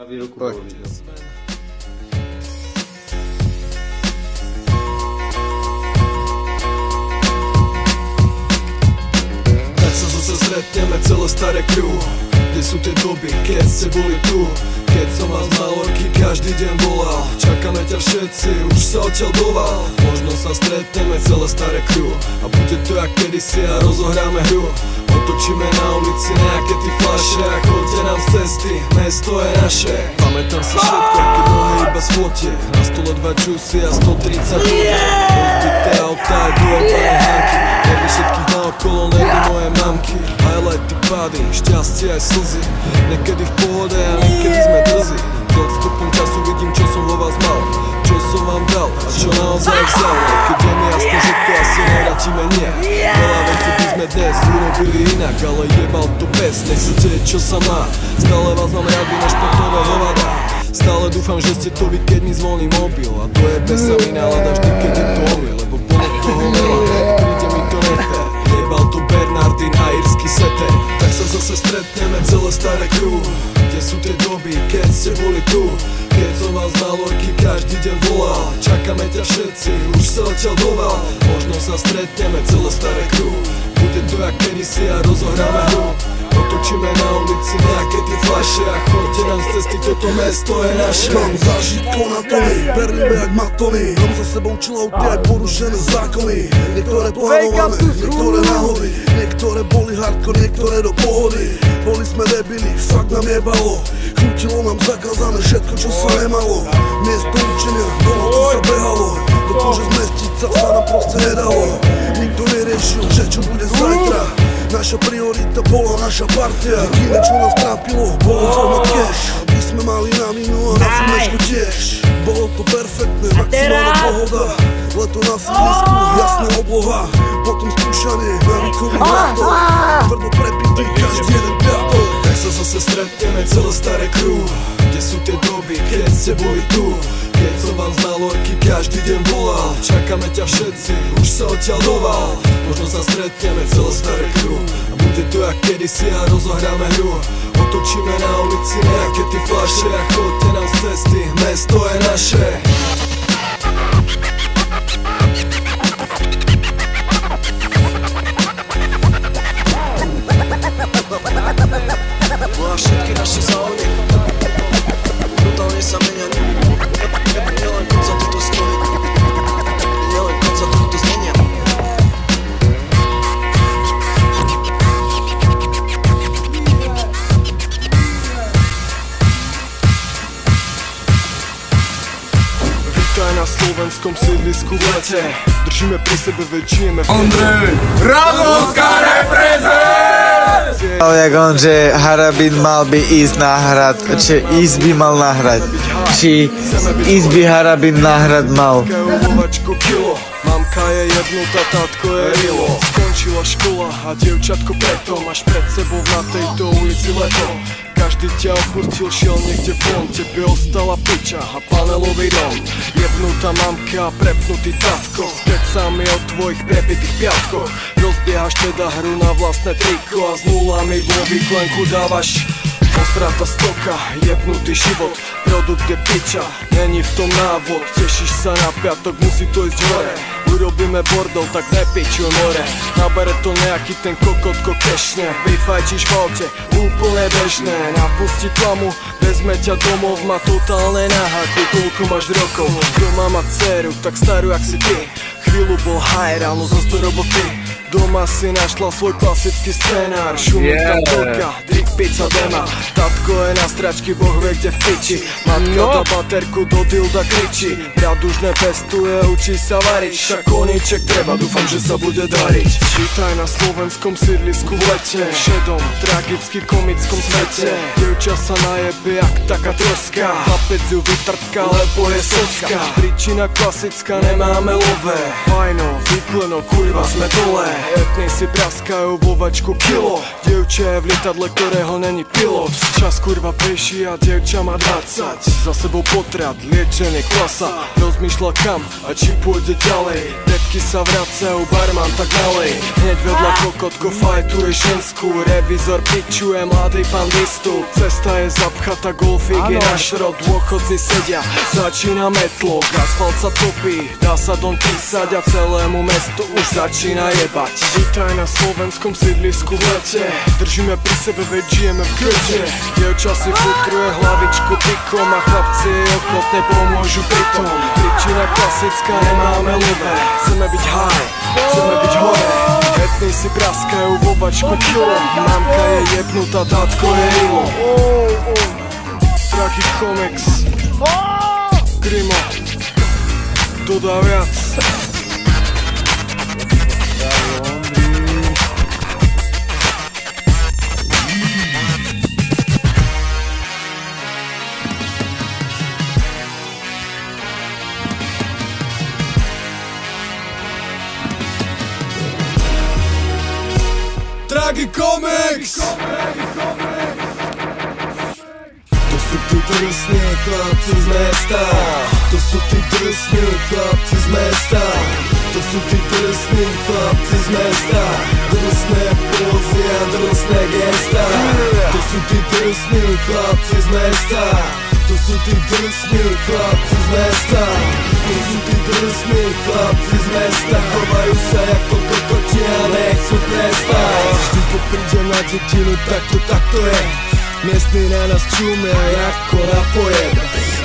Na výroku bolo video. Tak sa zase stretneme celé staré crew. Kde sú tie doby, keď ste boli tu? Keď som vás mal orky každý deň volal. Čakáme ťa všetci, už sa odtiaľ doval. Možno sa stretneme celé staré crew. A bude to jak kedysi a rozohráme hru. Otočíme na ulici nejaké ty flaše a chodte nám z cesty, mesto je naše. Pamätám si všetko, keď nohe iba z fotiek. Na stole 2 džusy a 130 ľudí. Rozbité autá a dojebáne hanky. Neby všetkých naokolo, neby moje mamky. Highlighty, pády, šťastie aj slzy. Niekedy v pohode a niekedy sme drzí. S odstupom času vidím, čo som vo vás mal, čo som vám dal a čo naozaj vzal. Keď je mi jasné, že to asi nevrátime nejak. Veľa vecí by sme dnes urobili inak, ale jebal to bez, nech sa deje, čo sa má. Stále vás mám rád, vy než potové hovada. Stále dúfam, že ste to vy, keď mi zvoní mobil. A to je bez sa mi nálada vždy, keď je to omyl. Lebo bolo toho veľa, príde mi to nefér. Jebal to Bernardin a írsky seter. Tak sa zase stretneme celé staré crew. Kde sú tie doby, keď ste boli tu? Keď som vás mal orky každý deň volal. Čakáme ťa všetci, už sa odtiaľ doval. Možno sa stretneme celé staré crew. Bude to jak kedysi a rozohráme hru. Otočíme na ulici nejaké ty flaše a chodte nám z cesty, toto mesto je naše. Mám zážitko na tony, berlivé jak matony. Mám za sebou chillouty aj porušené zákony. Niektoré plánované, niektoré náhody. Niektoré boli hardcore, niektoré do pohody. Boli sme debili, fakt nám jebalo. Chrútilo nám zakázané všetko, čo sa nemalo. Miesto učenia, do noci sa behalo. Do kože zmestiť sa nám proste nedalo. Nikto neriešil, že čo bude zajtra. Naša priorita bola naša partia. Jediné, čo nás trápilo, bolo zrovna cash. My sme mali na vínu a na filmečku tiež. Bolo to perfektné, maximálna pohoda. Leto na sídlisku, jasná obloha. Potom skúšanie, návykový leto. Tvrdo prepitý každý jeden piatok. Tak sa zase stretneme celé staré crew. Kde sú tie doby, keď ste boli tu? Keď som vám znal orky každý deň volal. Čakáme ťa všetci, už sa odtiaľ doval. Možno sa stretneme celé staré crew. A bude to jak kedysi a rozohráme hru. Otočíme na ulici nejaké ty flaše a chodte nám z cesty, mesto je naše. A všetky naše záhody brutálne sa menia. Nielen konca toto stojí, nielen konca tohto znenia. Vítaj na slovenskom sídlisku v lete. Držíme pri sebe, veď žijeme v Ondrej Radovská reprezent! Jak on, že Harabin mal by ísť na hrad, či ísť by mal na hrad, či ísť by Harabin na hrad mal. Mamka je jebnutá, tátko je rilo. Skončila škola a dievčatko preto máš pred sebou na tejto ulici leto. Každý ťa opustil, šiel niekde von. Tebe ostala piča a panelový dom. Jebnutá mamka a prepnutý tatko. S kecami o tvojich prepitých piatkoch. Rozbiehaš teda hru na vlastné triko a s nulami vo výklenku dávaš. Postrata stoka, jebnutý život. Produkt je piča, není v tom návod. Tešíš sa na piatok, musí to ísť hore. Urobíme bordel, tak nepičuj more. Nabere to nejaký ten kokotko kešne. Vyfajčíš v aute, úplne bežné. Napusti tlamu, vezme ťa domov. Má totálne náhaku, koľko máš rokov. Doma má dceru, tak starú jak si ty. Chvíľu bol haj, ráno zas do roboty. Doma si našla svoj klasický scenár. Šumí tam telka, drink, pizza, dema. Tatko je na stračky, boh vie kde v piči. Matka dá baterku, do dilda kričí. Brat už nepestuje, učí sa variť. Však koníček treba, dúfam, že sa bude dariť. Vítaj na slovenskom sídlisku v lete. V šedom, tragicky komickom svete. Dievča sa najebe jak taká troska. Chlapec ju vytrtka, lebo je socka. Príčina klasická, nemáme lové. Fajno, vykleno, kurva, sme dole. Etní si praskajú vo vačku kilo. Dievče je v lietadle, ktorého není pilot. Čas kurva beží a dievča má 20. Za sebou potrat, liečenie klasa. Rozmýšľa kam a či pôjde ďalej. Detky sa vracajú, barman tak nalej. Hneď vedľa kokotko fajtuje ženskú. Revizor pičuje, mladý pán vystup. Cesta je zapchata, golfík je na šrot. Dôchodci sedia, začína metlok. Asfalt sa topí, dá sa dom písať a celému mestu už začína jebať. Vítaj na slovenskom sídlisku v lete. Držíme pri sebe, veď žijeme v krete. Dievča si futruje hlavičku pikom a chlapci jej ochotne pomôžu pritom. Príčina klasická, nemáme lové. Chceme byť high, chceme byť hore. Etní si praskajú vo vačku kilo. Mamka je jebnutá, tátko je ilo. Drahý Comics Grimo dodá viac. Drahý Comics! To sú tí drsní chlapci z mesta. To sú tí drsní chlapci z mesta. To sú tí drsní chlapci z mesta. Drsné pózy a drsné gesta. To sú tí drsní chlapci z mesta. To sú tí drsní chlapci z mesta. To sú tí drsní chlapci z mesta. Chovajú sa ako kokoti a nechcú prestať. Vždy keď príde na dedinu, tak to je. Miestni na nás čumia ako na pojem.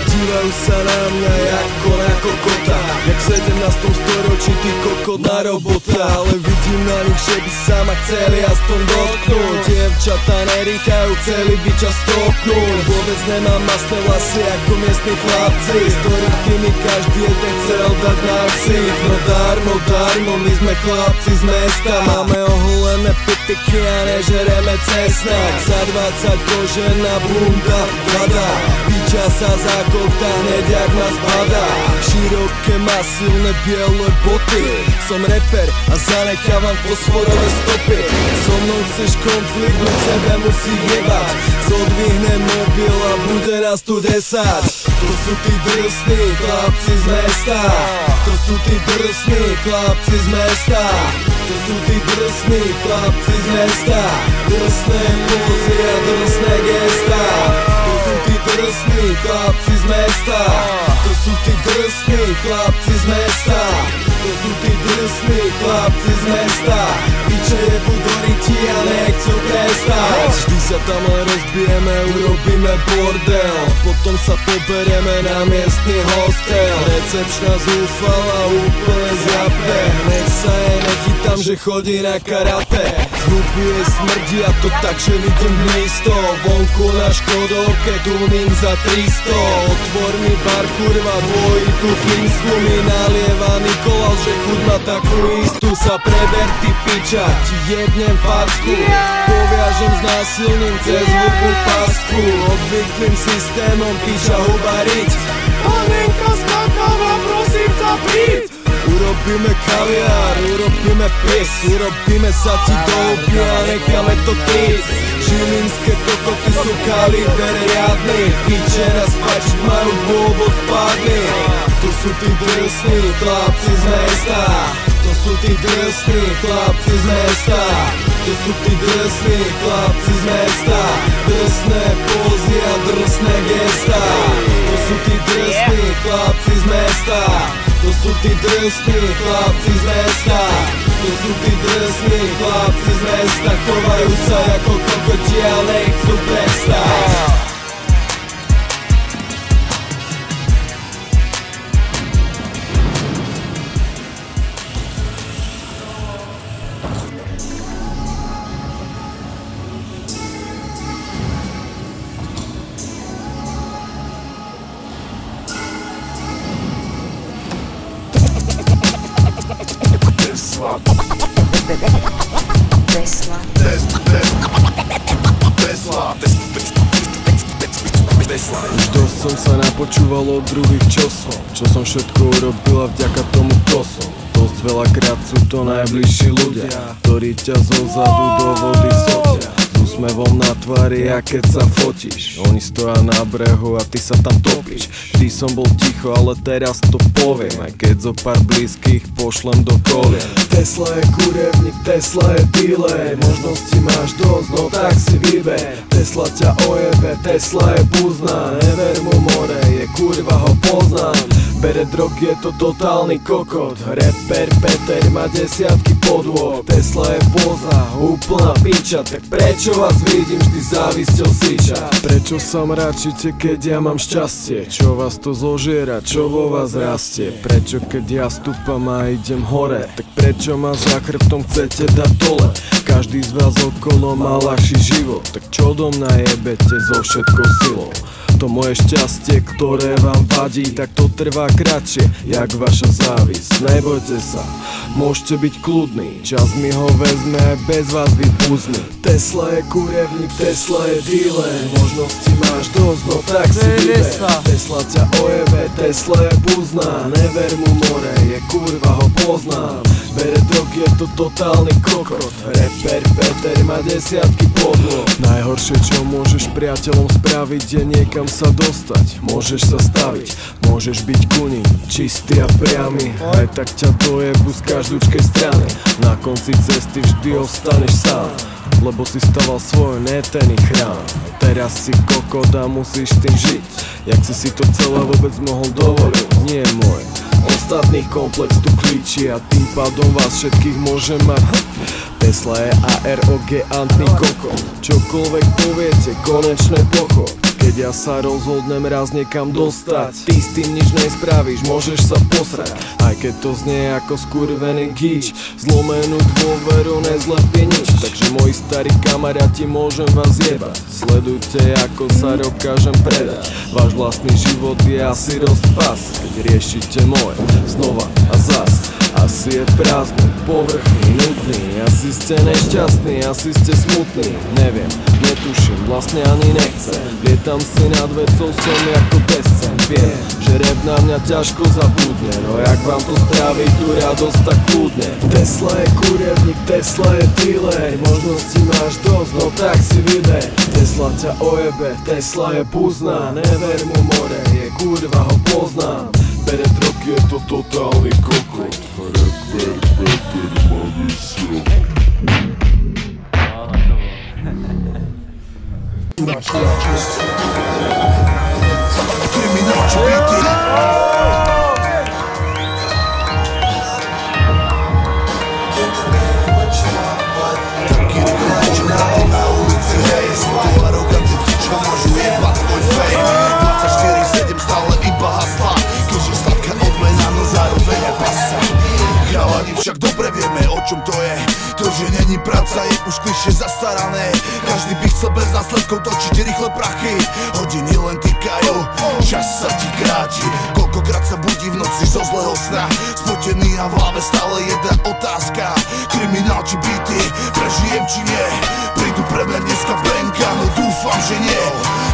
Dívajú sa na mňa ako na kokota. Jak v 17. storočí ty kokotná robota. Ale vidím na nich, že by sa ma chceli aspoň dotknúť. Dievčatá nerýchajú, chceli by čas stopnúť. Vôbec nemám masné vlasy ako miestni chlapci, z ktorých by mi každý jeden chcel dať na ksich. No darmo, my sme chlapci z mesta. Máme oholené pipiky a nežereme cesnak. Za 20 kožená bunda vada. Piča sa zakoptá hneď jak nás padá. Široké masívne biele boty. Som reper a zanechávam fosforové stopy. So mnou chceš konflikt, no sebe musí jebať. Zodvihnem mobil a bude nás tu 10. To sú tí drsní chlapci z mesta. To sú tí drsní chlapci z mesta. To sú tí drsní chlapci z mesta. Drsné pózy a drsné gesta. To sú tí drsní chlapci z mesta. To sú tí drsní chlapci z mesta. To sú tí drsní chlapci z mesta. Piče jebu do ryti a nechcú prestať. Vždy sa tam len rozbijeme, urobíme bordel. Potom sa poberieme na miestny hostel. Recepčná zúfala úplne zjape. Nech sa jej nechytám, že chodí na karate. Zhubí jej smrdí a to tak, že vidím místo. Vonku na Škodovke tuning za 300. Otvor mi bar, kurva, dvojitú fínsku. Mi nalieva Nikolaus, že chuť má takú istú. Sa preber, ty piča, ti jednem facku. Poviažem s násilným cez hlupu pasku. Obvyklým systémom piča hubariť. Panenka skákava, prosím ťa príď. Urobíme kaviár, urobíme pis. Urobíme sa ti do huby a necháme to trísť. Žilinské kokoty sú kaliber riadny. Piče nás pačiť majú dôvod padný. To sú tí drsní chlapci z mesta. To sú tí drsní chlapci z mesta. To sú tí drsní chlapci z mesta. Drsné pózy a drsné gesta. To sú tí drsní chlapci z mesta. To sú tí drsní chlapci z mesta. To sú tí drsní chlapci z mesta. Chovajú sa ako kokoti a nechcú prestať. Tesla. Už dosť som sa napočúval od druhých, čo som všetko urobila vďaka tomu, kto som. Dosť veľakrát sú to najbližší ľudia, ktorí ťa zozadu do vody sotia. S úsmevom na tvári, a keď sa fotíš, oni stoja na brehu a ty sa tam topíš. Vždy som bol ticho, ale teraz to poviem, aj keď zo pár blízkych pošlem do kolien. Tesla je kurevník, Tesla je dealer, možnosti máš dosť, no tak si vyber. Tesla ťa ojebe, Tesla je buzná, never mu more, je kurva, ho poznám. Bere drog, je to totálny kokot, rapper Peter má desiatky podôb. Tesla je poza, úplná piča, tak prečo vás vidím vždy závisťou syča? Prečo sa mračíte, keď ja mám šťastie? Čo vás to zožiera, čo vo vás rastie? Prečo keď ja stúpam a idem hore? Tak prečo ma za chrbtom chcete dať dole? Každý z vás okolo má ľahší život, tak čo do mňa jebete so všetkou silou? To moje šťastie, ktoré vám vadí, tak to trvá kratšie, jak vaša závisť. Nebojte sa, môžete byť kľudný, čas mi ho vezme aj bez vás vypúzni. Tesla je kurevník, Tesla je dealer, možnosti máš dosť, no tak si vyber. Tesla ťa ojebe, Tesla je buzná, never mu more, je kurva, ho poznám. Bere drog, je to totálny kokot, rapper Peter má desiatky podôb. Najhoršie, čo môžeš priateľom spraviť, je niekam sa dostať. Môžeš sa staviť, môžeš byť kuní, čistý a priamy, aj tak ťa dojebu z každúčkej strany. Na konci cesty vždy ostaneš sám, lebo si staval svoj, ne ten ich chrám. Teraz si kokot a musíš tým žiť, jak si to celé vôbec mohol dovoliť. Nie je môj, ostatných komplex tu klíči a tým pádom vás všetkých môžem mať. Tesla je arogantný kokot, čokoľvek poviete, konečne pochod. Keď ja sa rozhodnem raz niekam dostať, ty s tým nič nespravíš, môžeš sa posrať. Aj keď to znie ako skurvený gíč, zlomenú dôveru nezlepie nič. Takže moji starí kamaráti, môžem vás jebať, sledujte ako sa dokážem predať. Váš vlastný život je asi rozpas, keď riešite môj znova a zas. Asi je prázdny, povrchný, nudný, asi ste nešťastní, asi ste smutní. Neviem, netuším, vlastne ani nechcem. Lietam si nad vecou, som ako bezcen. Viem, že rap na mňa ťažko zabudne, no jak vám to spraví tú radosť, tak kľudne. Tesla je kurevník, Tesla je dealer, možnosti máš dosť, no tak si vyber. Tesla ťa ojebe, Tesla je buzná, never mu more, je kurva, ho poznám. Bere drog, je to totálny kokot, rapper Peter má desiatky. Kriminálči byty. Taký rýchlo na ulici, hej, sú to arogantní, čo môžu jebať tvoj fame. 24/7 stále iba hasla, keď je sladká odmena, no zároveň aj pasa. Chalani, však dobre vieme, o čom to je. To, že není práca, je už klišé zastarané. Každý by chcel bez následkov točiť rýchle prachy. Hodiny len týkajú, čas sa ti kráti. Koľkokrát sa budí v noci zo zlého sna, spotený a v hlave stále jedna otázka. Kriminál či byty, prežijem či nie? Prídu pre mňa dneska benka, no dúfam, že nie.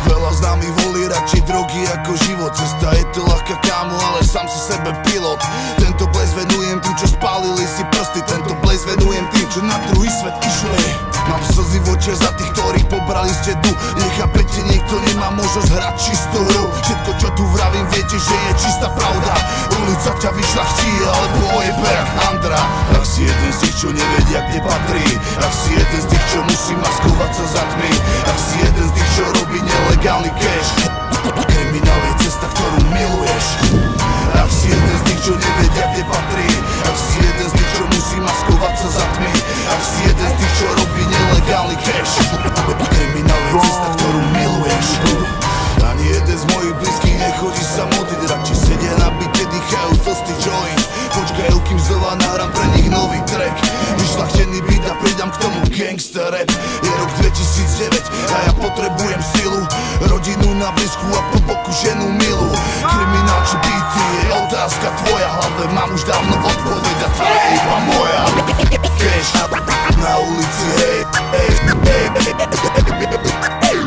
Veľa z nami volí radšej drogy ako život. Cesta je to ľahká, kámo, ale sám si sebe pilot. Tento ples venujem tým, čo spálili si prsty. Tento ples venujem tým, čo na druhý svet išli. Mám slzy v očiach za tých, ktorých pobrali ste tu. Nechápete, niekto nemá možnosť hrať čistú hru. Všetko, čo tu vravím, viete, že je čistá pravda. Ulica ťa vyšľachtí, alebo ojebe jak Andra. Ak si jeden z tých, čo nevedia, kde patrí. Ak si jeden z tých, čo musí maskovať sa za tmy. Ak si jeden z tých, čo robí nelegálny cash. Kriminál je cesta, ktorú miluješ. Ak si jeden z tých, čo nevedia, kde patrí. Ak si jeden z tých, čo musí maskovať sa za tmy. Ak si jeden z tých, čo robí nelegálny cash. Kriminál je cesta, ktorú miluješ. Ani jeden z mojich blízkych nechodí sa modliť, radšej sedia na byte, dýchajú tlstý joint. Počkajú, kým znova nahrám pre nich nový track. Vyšľachtený beat a pridám k tomu gangster rap. Je rok 2009 a ja potrebujem silu, rodinu na blízku a po boku ženu milú. Kriminál či byty je otázka tvoja, hlave mám už dávno odpoveď a tvoja je iba moja. Cash na ulici, hej, hej, hej, hej, hej.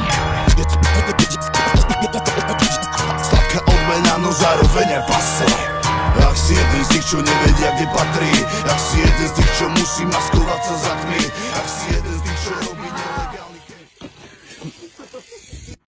je pase. Ak si jeden z tých, čo nevedia, kde patrí, ak si jeden z tých, čo musí maskovať sa za tmy,